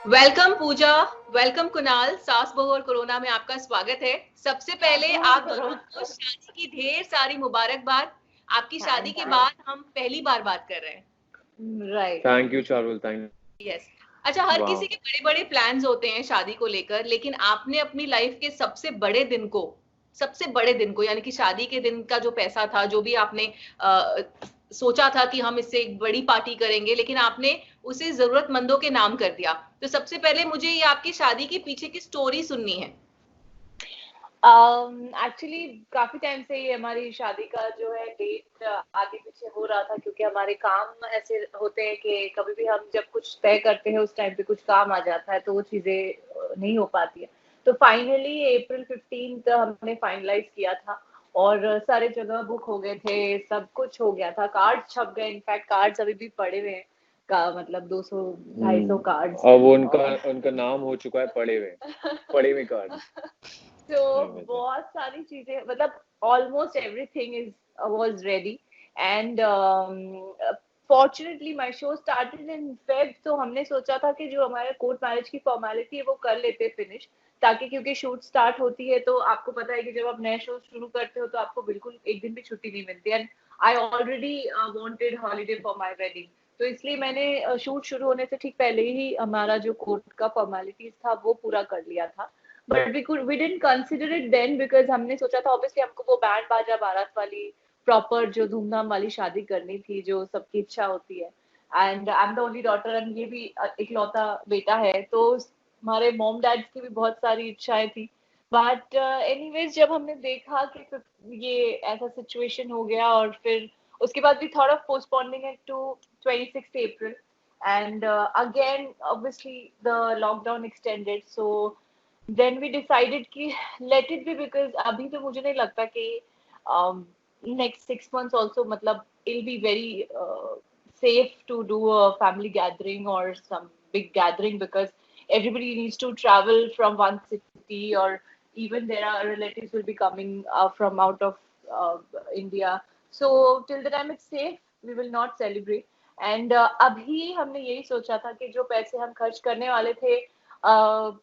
Welcome पूजा, welcome Kunal. सास बहू और कोरोना में आपका स्वागत है। सबसे पहले आप दोनों को शादी की ढेर सारी मुबारकबाद। आपकी शादी के बाद हम पहली बार बात कर रहे हैं। Right. Thank you Charul, thank yes. अच्छा, हर वाह। किसी के बड़े बड़े प्लान्स होते हैं शादी को लेकर, लेकिन आपने अपनी लाइफ के सबसे बड़े दिन को यानी कि शादी के दिन का जो पैसा था, जो भी आपने सोचा था कि हम इससे एक बड़ी पार्टी करेंगे, लेकिन आपने उसे जरूरतमंदों के नाम कर दिया। तो सबसे पहले मुझे ये आपकी शादी के पीछे की स्टोरी सुननी है। एक्चुअली काफी टाइम से ये हमारी शादी का जो है डेट आगे पीछे हो रहा था, क्योंकि हमारे काम ऐसे होते हैं कि कभी भी हम जब कुछ तय करते हैं उस टाइम पे कुछ काम आ जाता है, तो वो चीजें नहीं हो पाती है। तो फाइनली अप्रैल 15 हमने फाइनलाइज किया था, और सारे जगह बुक हो गए थे, सब कुछ हो गया था, कार्ड छप गए, इनफैक्ट कार्ड्स अभी भी पड़े हुए हैं, का मतलब 200-250 कार्ड्स। अब उनका उनका नाम हो चुका है पड़े हुए कार्ड्स। तो नहीं मतलब बहुत सारी चीजें, मतलब almost everything is was ready, and fortunately my show started in Feb. तो हमने सोचा था कि जो हमारे कोर्ट मैरिज की फॉर्मेलिटी है वो कर लेते फिनिश, ताकि क्योंकि शूट स्टार्ट होती है तो आपको पता है कि जब आप नए शो शुरू करते हो तो आपको बिल्कुल एक दिन भी छुट्टी नहीं मिलती, and I already wanted holiday for my wedding. तो इसलिए मैंने शूट शुरू होने से ठीक पहले ही हमारा जो कोर्ट का फॉर्मेलिटीज था वो पूरा कर लिया था। But we didn't consider it then, because हमने सोचा था ऑब्वियसली हमको वो बैंड बाजा बारात वाली प्रॉपर जो धूमधाम वाली शादी करनी थी, जो सबकी इच्छा होती है। And I am the only daughter, and ये भी इकलौता बेटा है, तो हमारे मॉम डैड की भी बहुत सारी इच्छाएं थी। बट एनीवेज जब हमने देखा कि ये ऐसा सिचुएशन हो गया, और फिर उसके बाद भी thought of postponing it to 26 April, and again obviously the lockdown extended, so then we decided कि let it be, because अभी तो मुझे नहीं लगता कि um, next 6 months also मतलब it'll be very safe to do a family gathering or some big gathering, because everybody needs to travel from one city, or even there are relatives will be coming from out of uh, India. So till the time it's safe, we will not celebrate. And अभी हमने यही सोचा था कि जो पैसे हम खर्च करने वाले थे,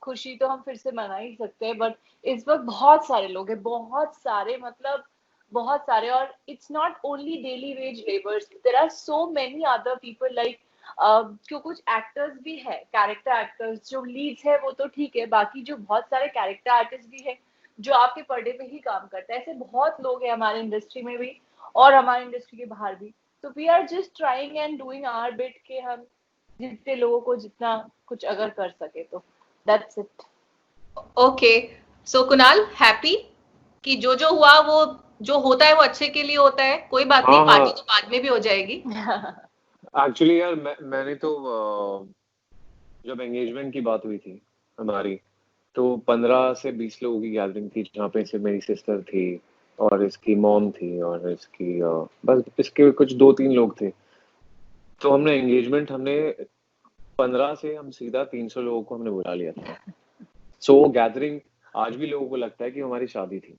खुशी तो हम फिर से मना ही सकते हैं, बट इस वक्त बहुत सारे लोग हैं, बहुत सारे, मतलब बहुत सारे, और it's not only daily wage labours, there are so many other people like जो कुछ एक्टर्स भी है, कैरेक्टर एक्टर्स जो लीड्स है वो तो ठीक है, बाकी जो बहुत सारे कैरेक्टर आर्टिस्ट भी है जो आपके पर्दे पे ही काम करते हैं, ऐसे बहुत लोग हैं हमारे इंडस्ट्री में भी और हमारे इंडस्ट्री के बाहर भी। तो we are just trying and doing our bit कि हम जितने लोगों को जितना कुछ अगर कर सके तो that's it. Okay, so Kunal, happy कि जो हुआ वो जो होता है वो अच्छे के लिए होता है। कोई बात नहीं, हाँ पार्टी तो हाँ। बाद में भी हो जाएगी। एक्चुअली यार मैंने तो जब एंगेजमेंट की बात हुई थी हमारी, तो 15 से 20 लोगों की गैदरिंग थी, जहाँ पे से मेरी सिस्टर थी और इसकी मॉम थी और इसकी बस इसके कुछ 2-3 लोग थे। तो हमने 15 से हम सीधा 300 लोगों को हमने बुला लिया था। सो वो गैदरिंग आज भी लोगों को लगता है कि हमारी शादी थी।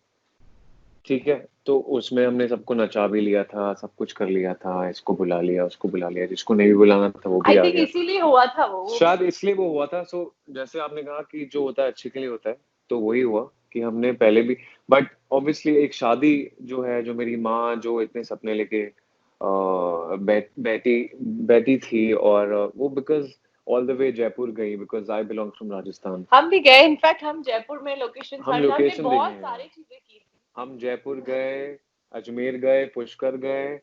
ठीक है, तो उसमें हमने सबको नचा भी लिया था, सब कुछ कर लिया था, इसको बुला लिया, उसको बुला लिया, जिसको नहीं भी बुलाना था वो भी आई आ थिंक गया। इसीलिए हुआ था वो। शायद इसलिए वो हुआ था। सो जैसे आपने कहा कि जो होता है अच्छे के लिए होता है, तो वही हुआ कि हमने पहले भी, बट ऑब्वियसली एक शादी जो है, जो मेरी माँ जो इतने सपने लेके बैठी बैठी थी, और वो because all the way Jaipur गई, because I belong from Rajasthan. हम भी गए, इनफैक्ट हम जयपुर में लोकेशन हम हर, हमने लोकेशन देखे बहुत हैं, सारी चीजें की थी। हम जयपुर गए, अजमेर गए, पुष्कर गए,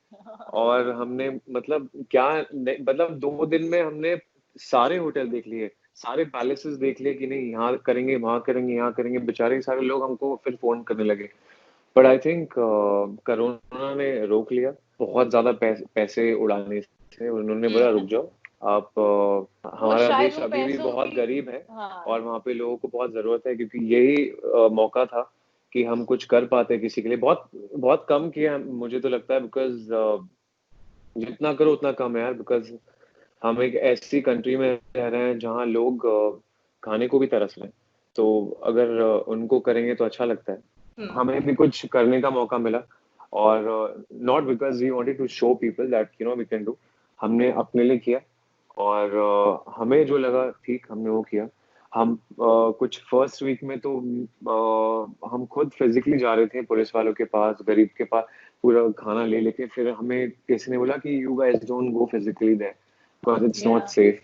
और हमने मतलब क्या मतलब 2 दिन में हमने सारे होटल देख लिए, सारे पैलेसेस देख लिए कि नहीं यहाँ करेंगे, वहां करेंगे, यहाँ करेंगे। बेचारे सारे लोग हमको फिर फोन करने लगे, बट आई थिंक कोरोना ने रोक लिया बहुत ज्यादा पैसे उड़ाने से। उन्होंने बोला रुक जाओ आप, वो हमारा शायद देश वो अभी भी पैसों बहुत की, गरीब है हाँ। और वहाँ पे लोगों को बहुत जरूरत है, क्योंकि यही मौका था कि हम कुछ कर पाते किसी के लिए। बहुत बहुत कम किया मुझे तो लगता है, बिकॉज जितना करो उतना कम है यार। बिकॉज हम एक ऐसी कंट्री में रह रहे हैं जहाँ लोग खाने को भी तरस रहे हैं, तो अगर उनको करेंगे तो अच्छा लगता है। हम्म। हमें भी कुछ करने का मौका मिला, और not because we wanted to show people that we can do, हमने अपने लिए किया। और हमें जो लगा ठीक हमने वो किया। हम कुछ फर्स्ट वीक में तो हम खुद फिजिकली जा रहे थे पुलिस वालों के पास, गरीब के पास, पूरा खाना ले लेके। फिर हमें किसी ने बोला कि you guys don't go physically there because it's not safe.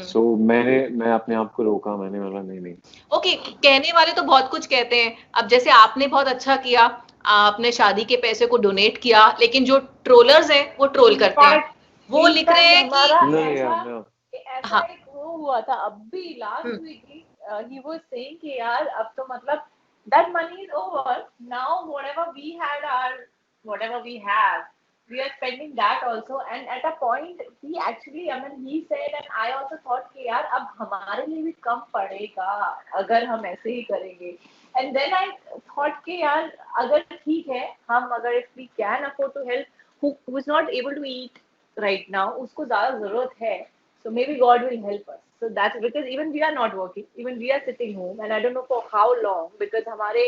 So मैं अपने आप को रोका, मैंने बोला नहीं नहीं। ओके, कहने वाले तो बहुत कुछ कहते हैं। अब जैसे आपने बहुत अच्छा किया, आपने शादी के पैसे को डोनेट किया, लेकिन जो ट्रोलर्स हैं वो ट्रोल करते हैं, वो लिख रहे हैं कि ऐसा एक वो हुआ था अभी लास्ट वीक ही वाज सेइंग कि यार अब तो मतलब that money is over now, whatever we have we are spending that also, and at a point he actually, I mean he said and I also thought कि यार अब हमारे लिए भी कम पड़ेगा अगर हम ऐसे ही करेंगे। and then I thought कि यार अगर ठीक है, हम अगर if we can afford to help who is not able to eat right now, उसको ज़्यादा ज़रूरत है, so maybe God will help us. So that's because even we are not working, even we are sitting home, and I don't know for how long, because हमारे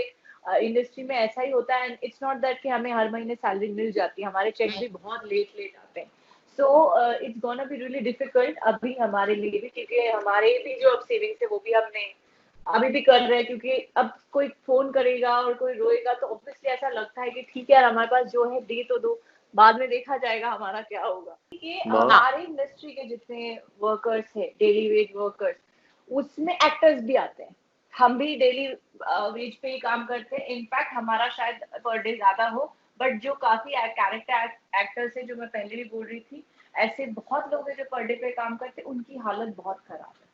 industry में ऐसा ही होता है, and it's not that कि हमें हर महीने salary मिल जाती है, हमारे चेक भी बहुत लेट आते हैं। So it's gonna be really difficult अभी हमारे लिए भी, क्योंकि हमारे भी जो अब सेविंग्स है वो भी हमने अभी भी कर रहे हैं, क्योंकि अब कोई फोन करेगा और कोई रोएगा तो ऑब्वियसली ऐसा लगता है कि ठीक है यार हमारे पास जो है दे तो दो, बाद में देखा जाएगा हमारा क्या होगा। ये हमारे इंडस्ट्री के जितने वर्कर्स है, डेली वेज वर्कर्स, उसमें एक्टर्स भी आते हैं, हम भी डेली वेज पे ही काम करते हैं। इनफैक्ट हमारा शायद पर डे ज्यादा हो, बट जो काफी कैरेक्टर एक्टर्स है, जो मैं पहले भी बोल रही थी, ऐसे बहुत लोग हैं जो पर डे पे काम करते हैं, उनकी हालत बहुत खराब है।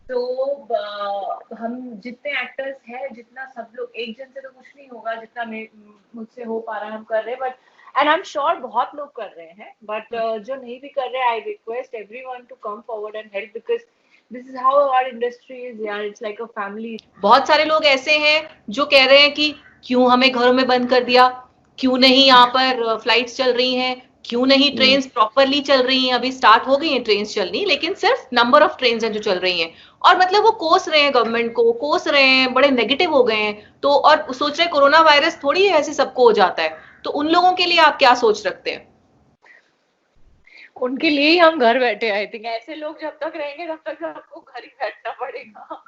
तो हम जितने एक्टर्स हैं, जितना सब लोग, एक जन से तो कुछ नहीं होगा, जितना मुझसे हो पा रहा है हम कर रहे हैं, but and I am sure बहुत लोग कर रहे हैं, बट जो नहीं भी कर रहे, I request everyone to come forward and help, because this is how our industry is यार, इट्स लाइक अ फैमिली। बहुत सारे लोग ऐसे हैं जो कह रहे हैं कि क्यों हमें घरों में बंद कर दिया, क्यों नहीं यहाँ पर फ्लाइट्स चल रही हैं, क्यों नहीं ट्रेन्स प्रॉपरली चल रही हैं। अभी स्टार्ट हो गई हैं ट्रेन्स चलनी, लेकिन सिर्फ नंबर ऑफ ट्रेन्स हैं जो चल रही हैं, और मतलब वो कोस रहे हैं, गवर्नमेंट को कोस रहे हैं, बड़े नेगेटिव हो गए हैं। तो और सोच रहे कोरोना वायरस थोड़ी ऐसे सबको हो जाता है। तो उन लोगों के लिए आप क्या सोच रखते हैं? उनके लिए ही हम घर बैठे, आई थिंक ऐसे लोग जब तक रहेंगे तब तक आपको घर ही बैठना पड़ेगा।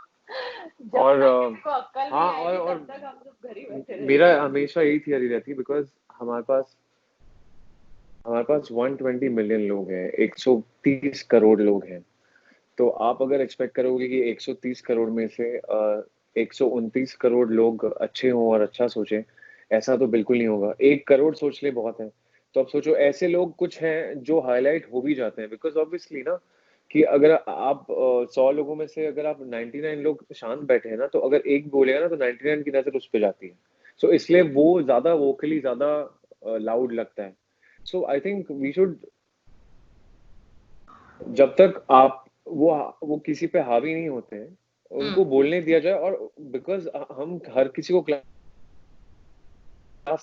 और हाँ, और तब तक हम लोग घर ही बैठे रहेंगे। मेरा हमेशा यही थियरी रहती है, बिकॉज हमारे पास 120 मिलियन लोग हैं, 130 करोड़ लोग हैं। तो आप अगर एक्सपेक्ट करोगे कि 130 करोड़ में से 129 करोड़ लोग अच्छे हों और अच्छा सोचें, ऐसा तो बिल्कुल नहीं होगा। 1 करोड़ सोच ले बहुत है। तो अब सोचो ऐसे लोग कुछ हैं जो हाईलाइट हो भी जाते हैं, बिकॉज ऑब्वियसली ना, कि अगर आप 100 लोगों में से अगर आप 99 लोग शांत बैठे हैं ना, तो अगर एक बोलेगा ना तो 99 की नजर उस पर जाती है। सो इसलिए वो ज्यादा वोकली ज्यादा लाउड लगता है। सो आई थिंक वी शुड, जब तक आप वो किसी पे हावी नहीं होते हैं, उनको बोलने दिया जाए। और बिकॉज हम हर किसी को क्लास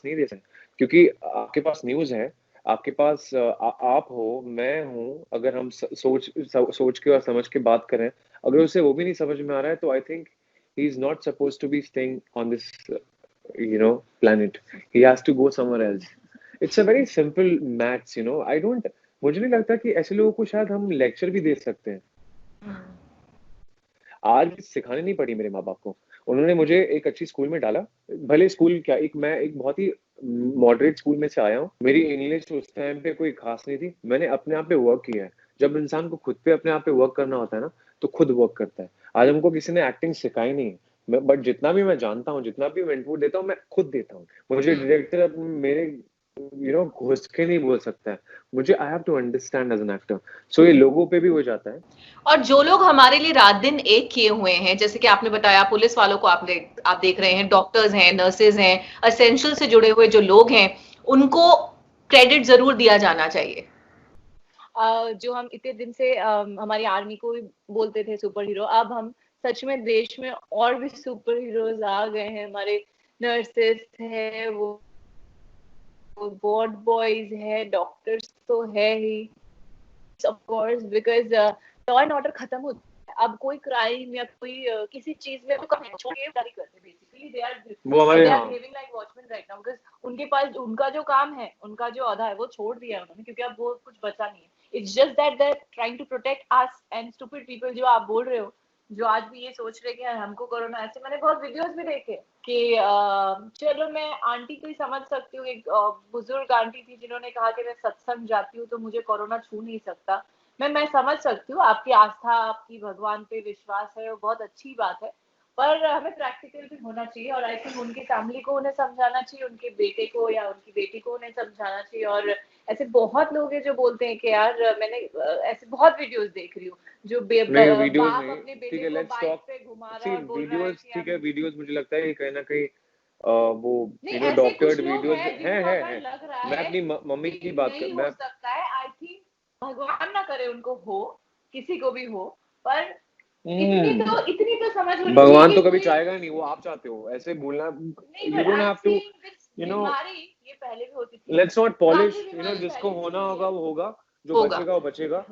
नहीं दे सकते, क्योंकि आपके पास न्यूज है, आपके पास आप हो, मैं हूं, अगर हम सोच के और समझ के बात करें, अगर उसे वो भी नहीं समझ में आ रहा है, तो I think he is not suppose to be staying on this planet. He has to go somewhere else. It's a very simple maths, I don't, मुझे नहीं लगता कि ऐसे लोगों को शायद हम लेक्चर भी दे सकते हैं। आज सिखाने नहीं पड़ी मेरे माँ बाप को, उन्होंने मुझे एक अच्छी स्कूल में डाला। भले स्कूल क्या, मैं एक बहुत ही मॉडरेट स्कूल में से आया हूँ। मेरी इंग्लिश उस टाइम पे कोई खास नहीं थी, मैंने अपने आप पे वर्क किया है। जब इंसान को खुद पे अपने आप पे वर्क करना होता है ना, तो खुद वर्क करता है। आज हमको किसी ने एक्टिंग सिखाई नहीं, बट जितना भी मैं जानता हूँ, जितना भी मैं इनपुट देता हूँ, मैं खुद देता हूँ। मुझे डायरेक्टर मेरे घुस के नहीं बोल सकता है, मुझे I have to understand as an actor. So ये लोगों पे भी हो जाता है। और जो लोग हमारे लिए रात दिन एक किए हुए हैं, जैसे कि आपने बताया पुलिस वालों को आप देख रहे हैं, डॉक्टर्स हैं, नर्सेज हैं, एसेंशियल से जुड़े हुए जो लोग हैं, उनको क्रेडिट जरूर दिया जाना चाहिए। जो हम इतने दिन से हमारी आर्मी को भी बोलते थे सुपर हीरो, अब हम सच में देश में और भी सुपर हीरोज आ गए हैं। हमारे नर्सेस है, वो वार्ड बॉयज है, डॉक्टर्स तो है ही of course, because law and order खत्म हो, अब कोई क्राइम या कोई किसी चीज में करते basically, they are behaving like watchman right now, because उनके पास उनका जो काम है, उनका जो अदा है वो छोड़ दिया उन्होंने, क्योंकि अब वो कुछ बचा नहीं है। It's just that they trying to protect us and stupid people, जो आप बोल रहे हो, जो आज भी ये सोच रहे कि हमको कोरोना, ऐसे मैंने बहुत वीडियोस भी देखे कि चलो मैं आंटी को ही समझ सकती हूँ, एक बुजुर्ग आंटी थी जिन्होंने कहा कि मैं सत्संग जाती हूँ तो मुझे कोरोना छू नहीं सकता। मैं समझ सकती हूँ, आपकी आस्था, आपकी भगवान पे विश्वास है, वो बहुत अच्छी बात है, पर हमें प्रैक्टिकल भी होना चाहिए। और आई थिंक उनकी फैमिली को उन्हें समझाना चाहिए, उनके बेटे को या उनकी बेटी को उन्हें समझाना चाहिए। और ऐसे बहुत लोग हैं जो बोलते हैं कि यार मैंने ऐसे बहुत वीडियोस देख रही हूँ जो नहीं वीडियोस बाप नहीं, अपने ठीक बेटे है, को लेट्स बाइक टॉक। पे घुमा रहा सी है और बोल रहा है वीडियोस, कि ठीक हम, है, वीडियोस मुझे लगता है कहीं ना कहीं वो नहीं ऐसे डॉक्टर्ड कुछ लोग वीडियोस हैं हैं जिनको हैं अगर हैं। लग रहा मैं है अपनी मम्मी की कि बात कर, नहीं हो मैं सकता है, आई थिंक भगवान ना करे उनको हो, किसी को भी हो, पर हम्म, इतनी तो समझ होनी चाहिए भगवान कि तो कभी कोई, चाहेगा नहीं, वो आप चाहते हो ऐसे बोलना। नहीं you but don't I am have to, saying this you know, बीमारी ये पहले भी होती थी, लेट्स नॉट पॉलिश, काफी बीमारी जिसको पहले से होना हुई होगा है। वो होगा, जो होगा। बचेगा वो बचेगा।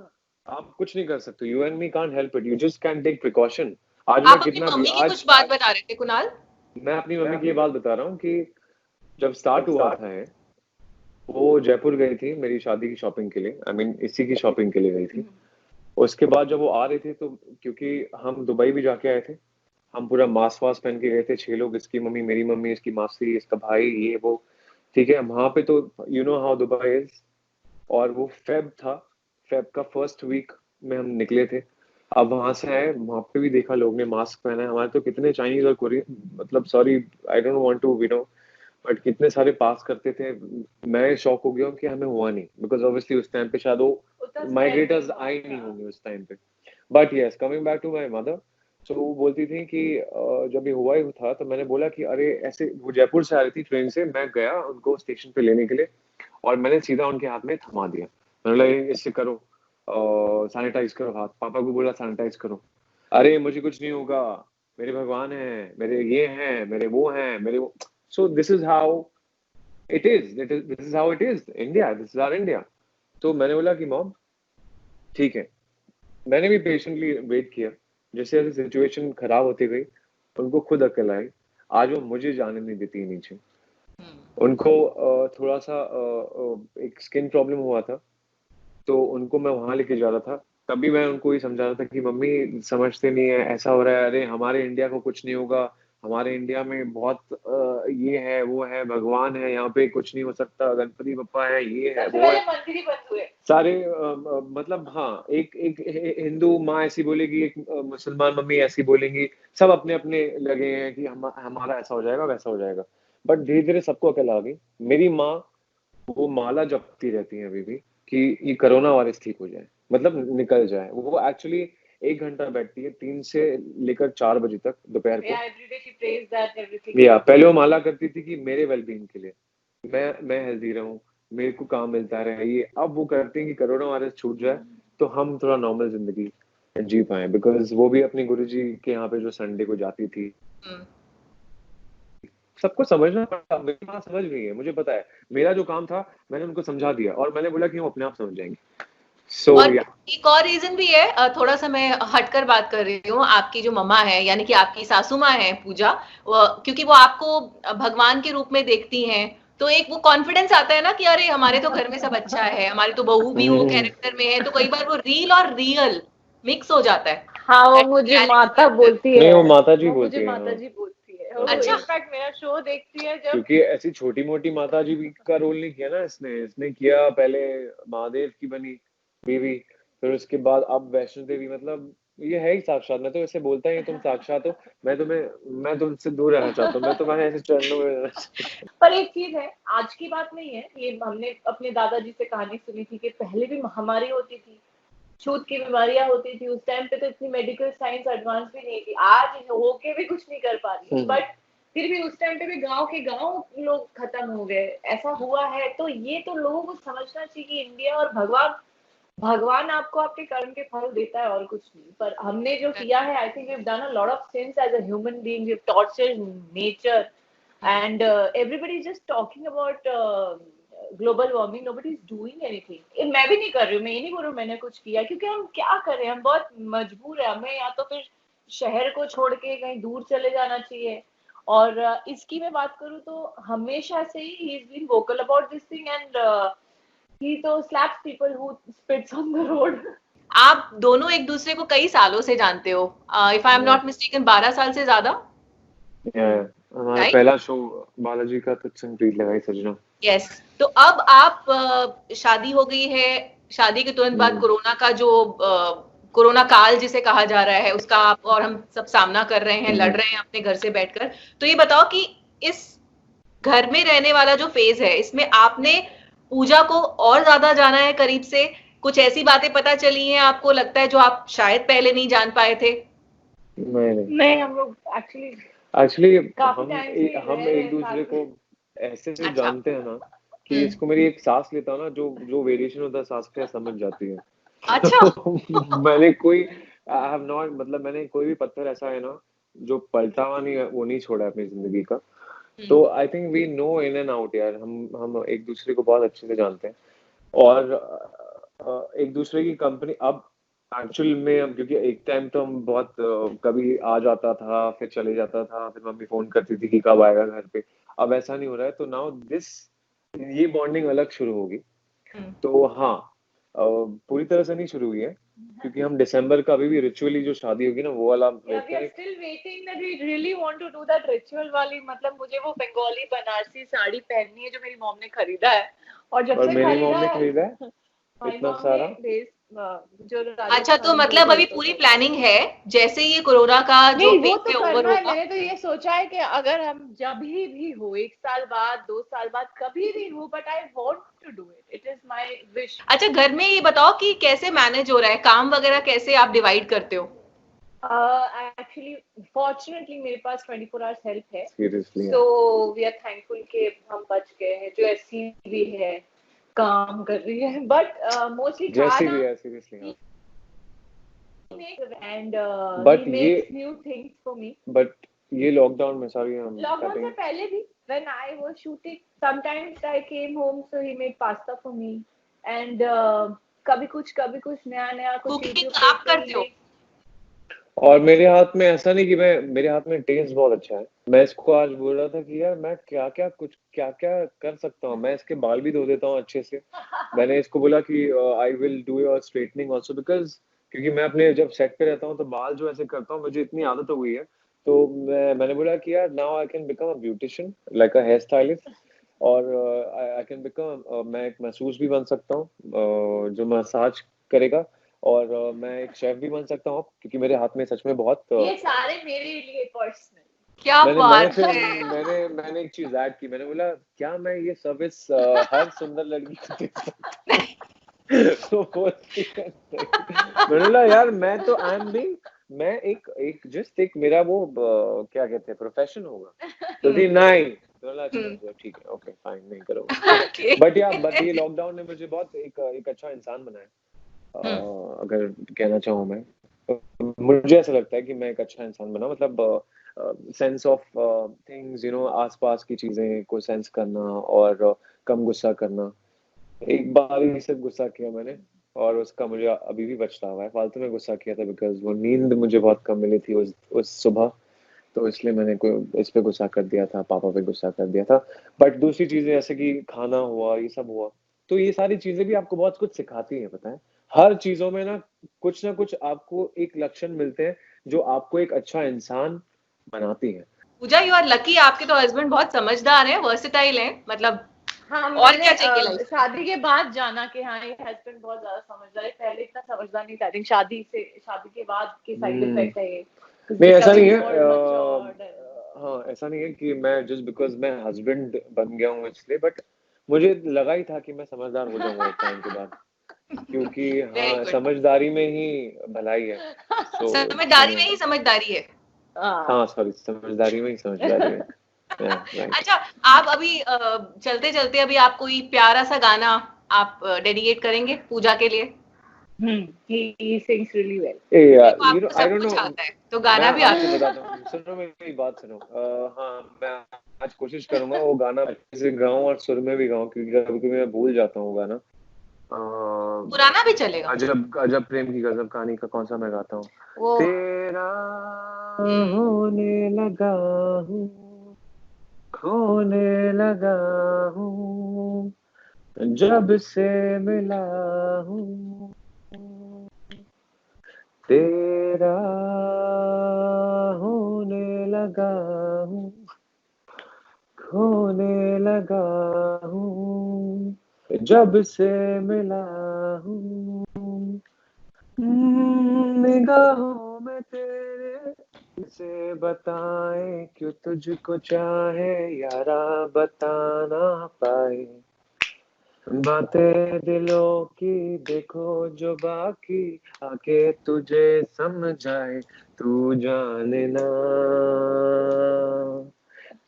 आप कुछ नहीं कर सकते, you and me can't help it, you just can take precaution. आज मैं आप अपनी कितना भी मम्मी की आज कुछ बात बता रहे थे कुणाल। मैं अपनी मम्मी की ये बात बता रहा हूँ कि जब स्टार्ट हुआ था ये, वो जयपुर गई थी मेरी शादी की शॉपिंग के लिए, आई मीन इसी की शॉपिंग के लिए गई थी। उसके बाद जब वो आ रही थी तो, क्योंकि हम दुबई भी जाके आए थे, हम पूरा मास्क वास्क पहन के गए थे, 6 लोग, इसकी मम्मी, मेरी मम्मी, इसकी मासी, इसका भाई, ये वो, ठीक है। वहां पे तो you know how Dubai is. और वो फेब था, फेब का फर्स्ट वीक में हम निकले थे। अब वहां से आए, वहां पे भी देखा लोग ने मास्क पहना है, हमारे तो कितने चाइनीज और कोरियन, मतलब sorry, I don't want to you know, but कितने सारे पास करते थे। मैं शॉक हो गया हूँ कि हमें हुआ नहीं, बिकॉज ऑब्वियसली उस टाइम पे शायद वो उतना स्प्रेड नहीं माइग्रेटर्स हुआ आए नहीं था। होंगे उस टाइम पे। But yes, coming back to my mother, तो वो बोलती थी कि जब ये हुआ ही था तो मैंने बोला कि अरे ऐसे, वो जयपुर से आ रही थी ट्रेन से, मैं गया उनको स्टेशन पे लेने के लिए, और मैंने सीधा उनके हाथ में थमा दिया। मैंने बोला "ये इससे करो, सैनिटाइज करो हाथ", पापा को बोला सैनिटाइज करो। अरे मुझे कुछ नहीं होगा, मेरे भगवान हैं, मेरे ये हैं, मेरे वो हैं, मेरे वो। So this is how it is, this is how it is India, this is our India. तो मैंने बोला कि मॉम ठीक है, मैंने भी पेशेंटली वेट किया। जैसे जैसे सिचुएशन खराब होती गई, उनको खुद अकल आई। आज वो मुझे जाने नहीं देती है नीचे। उनको थोड़ा सा एक स्किन प्रॉब्लम हुआ था, तो उनको मैं वहां लेके जा रहा था। तभी मैं उनको ये समझा रहा था कि मम्मी समझते नहीं है, ऐसा हो रहा है, अरे हमारे इंडिया को कुछ नहीं होगा, हमारे इंडिया में बहुत ये है वो है, भगवान है, यहाँ पे कुछ नहीं हो सकता, गणपति बप्पा है, ये है सबसे वो है। पहले मंदिर ही बंद हुए। सारे मतलब हाँ, एक एक हिंदू माँ ऐसी बोलेगी, एक मुसलमान मम्मी ऐसी बोलेंगी, सब अपने अपने लगे हैं कि हमारा ऐसा हो जाएगा, वैसा हो जाएगा। बट धीरे धीरे सबको अकल आ गई। मेरी माँ, वो माला जपती रहती है अभी भी कि ये कोरोना वायरस ठीक हो जाए, मतलब निकल जाए। वो एक्चुअली 1 घंटा बैठती है 3 से लेकर 4 बजे तक दोपहर को। Yeah, every day she prays that everything या will पहले वो be माला fine. करती थी कि मेरे वेलबींग के लिए, मैं हेल्दी रहूं, मेरे को काम मिलता रहे, ये अब वो करते हैं कि कोरोना वायरस छूट जाए तो हम थोड़ा नॉर्मल जिंदगी जी पाए। बिकॉज वो भी अपनी गुरुजी के यहाँ पे जो संडे को जाती थी। सबको समझना पड़ता, मेरी माँ समझ गई है, मुझे पता है। मेरा जो काम था मैंने उनको समझा दिया, और मैंने बोला कि वो अपने आप समझ जाएंगे। सो और या एक और रीजन भी है, थोड़ा सा मैं हटकर बात कर रही हूँ। आपकी जो मम्मा है, यानी कि आपकी सासू माँ है पूजा, क्योंकि वो आपको भगवान के रूप में देखती हैं, तो एक वो कॉन्फिडेंस आता है ना कि अरे हमारे तो घर में सब अच्छा है, हमारी तो बहू भी वो कैरेक्टर में है, तो कई बार वो रील और रियल मिक्स हो जाता है। हाँ, वो That मुझे reality के माता अंदर। बोलती नहीं, है, वो माता जी वो बोलती मुझे है, माता हाँ। जी बोलती है। वो अच्छा। इनफैक्ट मेरा शो देखती है जब, क्योंकि ऐसी छोटी मोटी माता जी का रोल नहीं किया ना इसने किया। पहले महादेव की बनी बीवी, फिर उसके बाद अब वैष्णो देवी, मतलब ये है ही साक्षात। मैं तो ऐसे बोलता ही तुम साक्षात हो, मैं तुमसे दूर रहना चाहता हूँ, मैं तुम्हारे ऐसे चरणों में रहना चाहता पर एक चीज है, आज की बात नहीं है ये, हमने अपने दादाजी से कहानी सुनी थी कि पहले भी महामारी होती थी, छूत की बीमारियां होती थी, उस टाइम पे तो इतनी मेडिकल साइंस एडवांस भी नहीं थी, आज होके भी कुछ नहीं कर पा रही, हूँ। बट फिर भी उस टाइम पे भी गांव के गांव लोग खत्म हो गए, ऐसा हुआ है। तो ये तो लोगों को समझना चाहिए कि इंडिया और भगवान, भगवान आपको आपके कर्म के फल देता है और कुछ नहीं। पर हमने जो किया है, I think we have done a lot of sins as a human being, we have tortured nature and everybody is just talking about global warming, nobody is doing anything. मैं भी नहीं कर रही हूँ, मैं ये नहीं बोल रही हूँ मैंने कुछ किया, क्योंकि हम क्या करें, हम बहुत मजबूर है, हमें या तो फिर शहर को छोड़ के कहीं दूर चले जाना चाहिए। और इसकी मैं बात करूँ तो हमेशा से ही he has been vocal about this thing, and he तो slaps people who spits on the road. आप दोनों एक दूसरे को कई सालों से जानते हो, if I am not mistaken 12 साल से ज्यादा, हमारा राइट? पहला शो बालाजी का तुझसे प्रीत लगाई सजना। यस। तो अब आप शादी हो गई है, शादी के तुरंत बाद कोरोना का जो कोरोना काल जिसे कहा जा रहा है उसका आप और हम सब सामना कर रहे हैं, लड़ रहे हैं अपने घर से बैठकर। तो ये बताओ कि इस घर में रहने वाला जो फेज है इसमें आपने पूजा को और ज्यादा जाना है करीब से, कुछ ऐसी बातें पता चली हैं आपको लगता है जो आप शायद पहले नहीं जान पाए थे? नहीं, हम लोग एक्चुअली काफी टाइम से हम रह रहे एक दूसरे साथ को में। ऐसे से अच्छा। जानते हैं ना कि इसको मेरी एक सांस लेता हूँ ना, जो वेरिएशन होता है सांस का समझ जाती है। अच्छा। मैंने कोई आई हैव नॉट, मतलब मैंने कोई भी पत्थर ऐसा है ना जो पलटा हुआ नहीं है, वो नहीं छोड़ा है अपनी जिंदगी का। तो I think we know in and out यार, हम एक दूसरे को बहुत अच्छे से जानते हैं। और एक दूसरे की कंपनी अब एक्चुअल में, अब क्योंकि एक टाइम तो हम बहुत कभी आ जाता था फिर चले जाता था, फिर मम्मी फोन करती थी कि कब आएगा घर पे। अब ऐसा नहीं हो रहा है, तो नाउ ये बॉन्डिंग अलग शुरू होगी। तो हाँ, पूरी तरह से नहीं शुरू हुई है क्योंकि हम दिसंबर का अभी भी रिचुअली जो शादी होगी ना वो वाला Yeah, we देखते are हैं। still waiting that we really want to do that ritual वाली, मतलब मुझे वो बंगाली बनारसी साड़ी पहननी है जो मेरी मॉम ने खरीदा है, और जब और से मेरी खरीदा मॉम ने है खरीदा है माय इतना मॉम सारा। ने जो अच्छा, तो राजस्थानी जो मतलब अभी ड्रेस पूरी होता है। प्लानिंग है जैसे ही ये कोरोना का जो नहीं, वो फेज तो है ओवर करना है। होगा। मैंने तो ये सोचा है कि अगर हम जब भी हो, 1 साल बाद, 2 साल बाद, कभी भी हो, but I want to do it, it is my wish. अच्छा, घर में ये बताओ कि कैसे मैनेज हो रहा है काम वगैरह, कैसे आप डिवाइड करते हो? एक्चुअली फॉर्चुनेटली मेरे पास 24 आवर्स हेल्प है, seriously so we are thankful कि हम बच गए हैं। जो ऐसी भी है काम कर रही है, बट मोस्टली जैसी खाना भी है सीरियसली। एंड बट ही ये makes new things for me. But ये लॉकडाउन में, सॉरी हम लॉकडाउन से कटिंग। पहले भी when I was shooting, sometimes I came home, so he made pasta for me, and कभी कुछ नया नया कुछ कुकिंग YouTube देख आप के करते ही हो? और मेरे हाथ में ऐसा नहीं कि मेरे हाथ में टेस्ट बहुत अच्छा है। मैं इसको आज बोल रहा था कि यार मैं क्या क्या कर सकता हूँ, मैं इसके बाल भी धो देता हूँ अच्छे से। मैंने इसको बोला कि I will do your straightening also, because क्योंकि मैं अपने जब सेट पे रहता हूँ तो बाल जो ऐसे करता हूँ, मुझे इतनी आदत हो गई है। तो मैंने बोला कि यार now I can become a beautician like a hair stylist, और आई कैन बिकम, मैं एक मसूस भी बन सकता हूँ जो मसाज करेगा, और मैं एक शेफ भी बन सकता हूँ क्योंकि मेरे हाथ में सच में बहुत ये सारे मेरे लिए पर्सनल। क्या मैंने बात फिर है। मैंने एक चीज ऐड की। मैंने बोला क्या मैं ये सर्विस हर सुंदर लड़की को दे सकता हूँ? तो बोलती है, नहीं। मैंने बोला यार मैं तो आई एम बीइंग, मैं एक जस्ट एक मेरा वो क्या कहते हैं प्रोफेशन होगा। तो नहीं, तो बोला अच्छा ठीक है, ओके फाइन, नहीं करूँगा। ओके। बट ये लॉकडाउन ने मुझे बहुत एक अच्छा इंसान बनाया। अगर कहना चाहूँ मैं, मुझे ऐसा लगता है कि मैं एक अच्छा इंसान बना, मतलब सेंस ऑफ थिंग्स, आसपास की चीजें को सेंस करना, और कम गुस्सा करना। एक बार ही सिर्फ गुस्सा किया मैंने, और उसका मुझे अभी भी बचता हुआ है। फालतू में गुस्सा किया था बिकॉज वो नींद मुझे बहुत कम मिली थी उस सुबह, तो इसलिए मैंने कोई इस पे गुस्सा कर दिया था, पापा पे गुस्सा कर दिया था। बट दूसरी चीजें जैसे कि खाना हुआ, ये सब हुआ, तो ये सारी चीजें भी आपको बहुत कुछ सिखाती हैं, पता है। हर चीजों में ना कुछ आपको एक लक्षण मिलते हैं जो आपको एक अच्छा इंसान बनाती है। पूजा, यू आर लकी, आपके तो हस्बैंड बहुत समझदार हैं, वर्सेटाइल हैं, मतलब हाँ, और मैंने क्या चाहिए लाइफ में? शादी के बाद जाना कि हाँ ये हस्बैंड बहुत ज्यादा समझदार है। पहले इतना समझदार नहीं था। शादी के बाद के साइड इफेक्ट है ये। नहीं ऐसा नहीं है, More matured and हाँ ऐसा नहीं है कि मैं जस्ट बिकॉज मैं हस्बैंड बन गया हूँ इसलिए, बट मुझे लगा ही था कि मैं समझदार हो जाऊंगा एक टाइम के बाद, क्योंकि वेरी हाँ गुड। समझदारी में ही भलाई है। सो समझदारी में ही समझदारी है। हाँ सॉरी, समझदारी में ही समझदारी है। राइट। अच्छा, आप अभी चलते चलते अभी आप कोई प्यारा सा गाना आप डेडिकेट करेंगे पूजा के लिए? he sings really well. देखो, यू नो आपको आई सब डोंट कुछ नो, आता है तो मैं गाना भी आपको आता है। बताता हूँ, सुनो मेरी बात सुनो। हाँ मैं आज कोशिश करूंगा वो गाना अच्छे से गाऊं और सुर में भी गाऊं, क्योंकि कभी कभी मैं भूल जाता हूँ वो गाना। पुराना भी चलेगा। अजब अजब प्रेम की गजब कहानी का कौन सा मैं गाता हूँ? वो तेरा होने लगा हूँ, खोने लगा हूँ, जब से मिला हूँ तेरा होने लगा हूँ, खोने लगा हूँ, जब से मिला हूँ निगाहों में तेरे, से बताए क्यों तुझको चाहे यारा, बता ना पाए बातें दिलों की, देखो जो बाकी आके तुझे समझाए, तू जाने ना,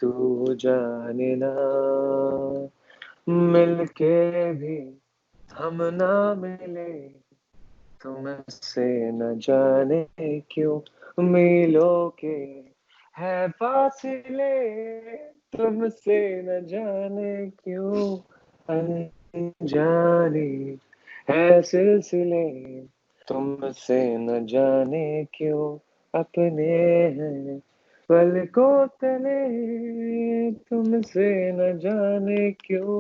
तू जाने ना, मिलके भी हम ना मिले, तुमसे न जाने क्यों मीलों के है फासले, तुमसे न जाने क्यों अनजाने है सिलसिले, तुमसे न जाने क्यों अपने हैं पलकों तले, तुमसे न जाने क्यों,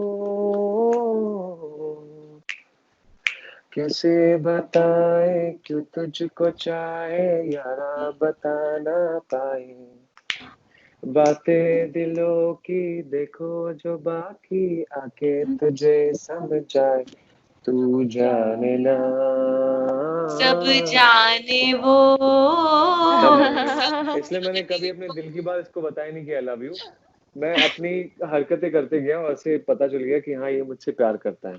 कैसे बताए क्यों तुझको चाहे यारा, बता ना पाए बातें दिलों की, देखो जो बाकी आके तुझे समझाए, तू जाने ना, सब जाने वो। इसलिए मैंने कभी अपने दिल की बात इसको बताया नहीं कि आई लव यू, मैं अपनी हरकतें करते गया और ऐसे पता चल गया कि हाँ ये मुझसे प्यार करता है,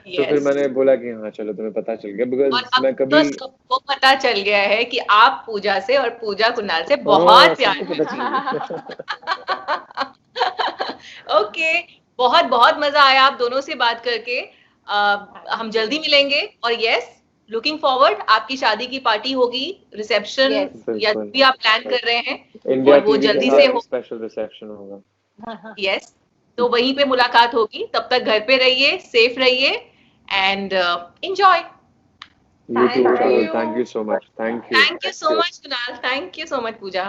तो फिर यस, मैंने बोला कि हाँ चलो तुम्हें पता चल गया, और बिकॉज अब मैं तो कभी, सबको पता चल गया है कि आप पूजा से और पूजा कुणाल से हाँ बहुत प्यार सबको पता चल गया। ओके, बहुत बहुत मजा आया आप दोनों से बात करके। हम जल्दी मिलेंगे, और यस, लुकिंग फॉरवर्ड, आपकी शादी की पार्टी होगी, रिसेप्शन यस। या जो बिल्कुल, भी आप प्लान कर रहे हैं, इंडिया और वो टीवी के जल्दी से साथ हो। स्पेशल रिसेप्शन होगा। यस, तो वहीं पे मुलाकात होगी, तब तक घर पे रहिए, सेफ रहिए, and enjoy. You too, thank Chahul. You. Thank you so much. Thank you. Thank you so much Kunal, thank you so much Puja.